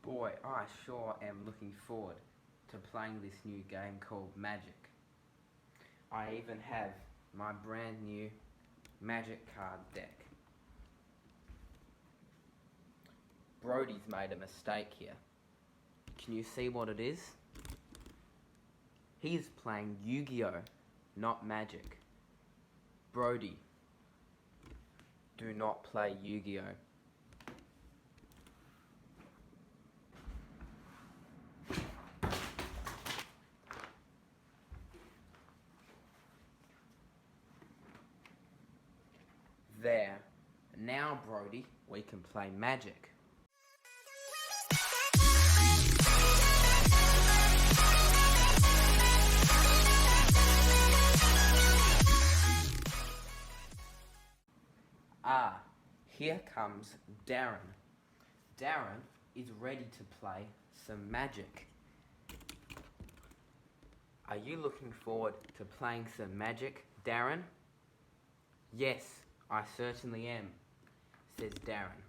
Boy, I sure am looking forward to playing this new game called Magic. I even have my brand new Magic card deck. Brody's made a mistake here. Can you see what it is? He's playing Yu-Gi-Oh, not Magic. Brody, do not play Yu-Gi-Oh. There. Now, Brody, we can play Magic. Ah, here comes Darren. Darren is ready to play some Magic. Are you looking forward to playing some Magic, Darren? Yes, I certainly am, says Darren.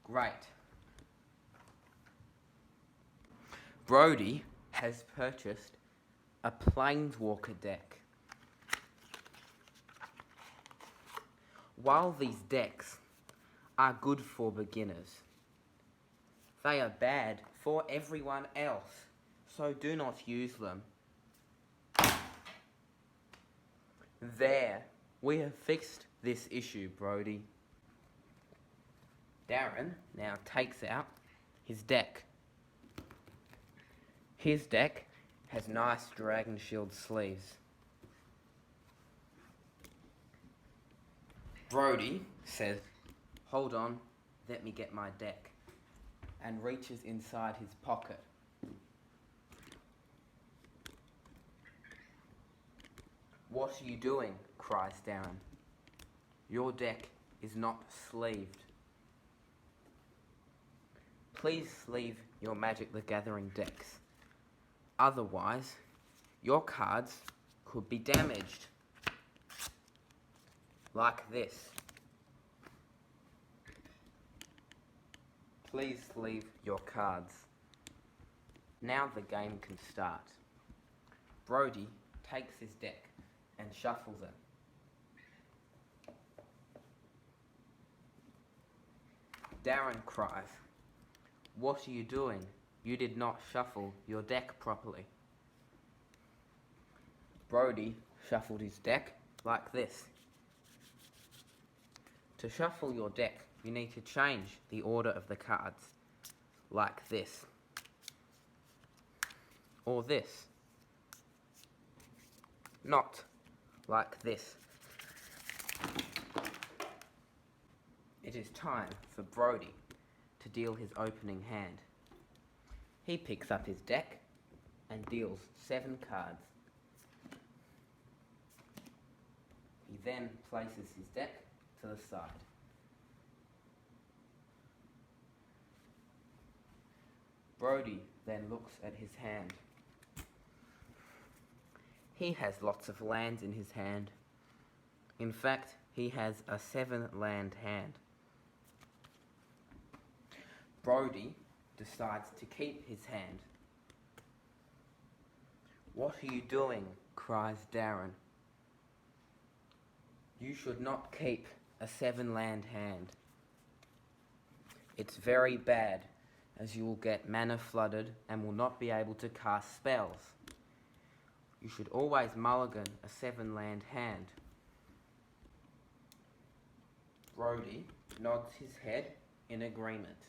Great. Brody has purchased a Planeswalker deck. While these decks are good for beginners, they are bad for everyone else, so do not use them. There, we have fixed this issue, Brody. Darren now takes out his deck. His deck has nice Dragon Shield sleeves. Brody says, "Hold on, let me get my deck," and reaches inside his pocket. "What are you doing?" cries Darren. "Your deck is not sleeved. Please sleeve your Magic the Gathering decks. Otherwise, your cards could be damaged. Like this. Please sleeve your cards." Now the game can start. Brody takes his deck and shuffles it. Darren cries, "What are you doing? You did not shuffle your deck properly." Brody shuffled his deck like this. To shuffle your deck, you need to change the order of the cards, like this, or this, not like this. It is time for Brody to deal his opening hand. He picks up his deck and deals 7 cards. He then places his deck to the side. Brody then looks at his hand. He has lots of lands in his hand. In fact, he has a 7-land hand. Brody decides to keep his hand. "What are you doing?" cries Darren. "You should not keep a 7-land hand. It's very bad, as you will get mana flooded and will not be able to cast spells. You should always mulligan a 7-land hand." Brody nods his head in agreement.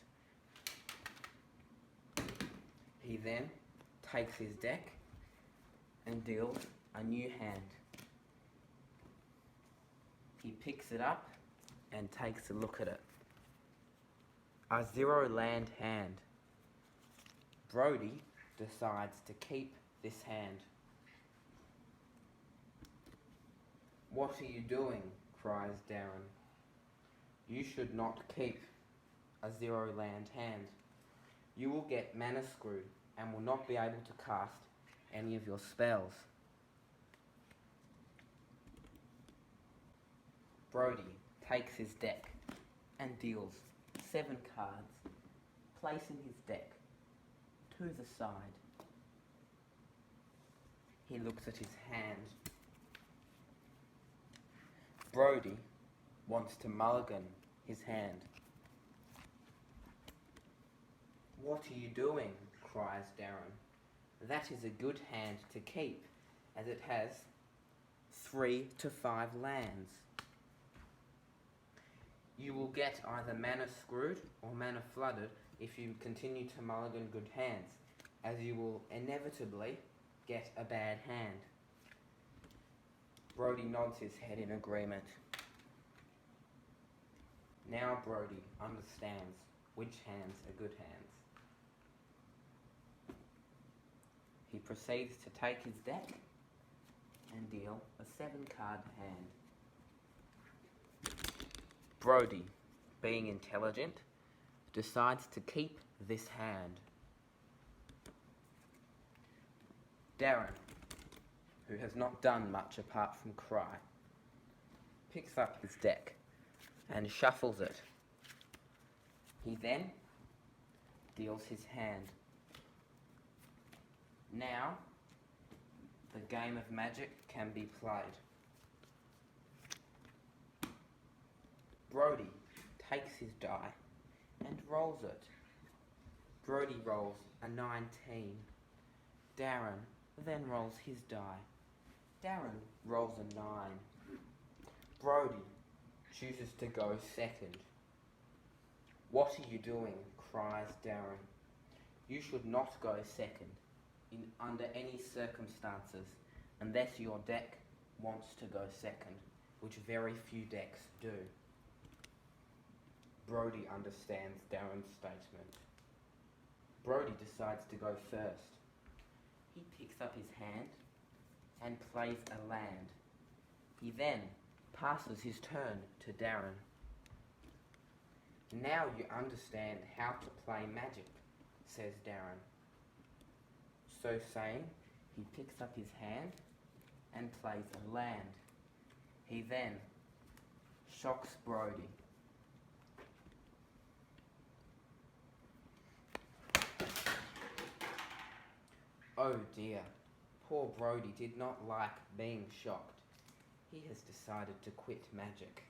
He then takes his deck and deals a new hand. He picks it up and takes a look at it. A 0-land hand. Brody decides to keep this hand. "What are you doing?" cries Darren. "You should not keep a 0-land hand. You will get mana screwed and will not be able to cast any of your spells." Brody takes his deck and deals 7 cards, place in his deck, to the side. He looks at his hand. Brody wants to mulligan his hand. "What are you doing?" cries Darren. "That is a good hand to keep, as it has 3 to 5 lands. You will get either mana screwed or mana flooded if you continue to mulligan good hands, as you will inevitably get a bad hand." Brody nods his head in agreement. Now Brody understands which hands are good hands. He proceeds to take his deck and deal a 7-card hand. Brody, being intelligent, decides to keep this hand. Darren, who has not done much apart from cry, picks up his deck and shuffles it. He then deals his hand. Now, the game of Magic can be played. Brody takes his die and rolls it. Brody rolls a 19. Darren then rolls his die. Darren rolls a 9. Brody chooses to go second. "What are you doing?" cries Darren. "You should not go second under any circumstances, unless your deck wants to go second, which very few decks do." Brody understands Darren's statement. Brody decides to go first. He picks up his hand and plays a land. He then passes his turn to Darren. "Now you understand how to play Magic," says Darren. So saying, he picks up his hand and plays a land. He then shocks Brody. Oh dear, poor Brody did not like being shocked. He has decided to quit Magic.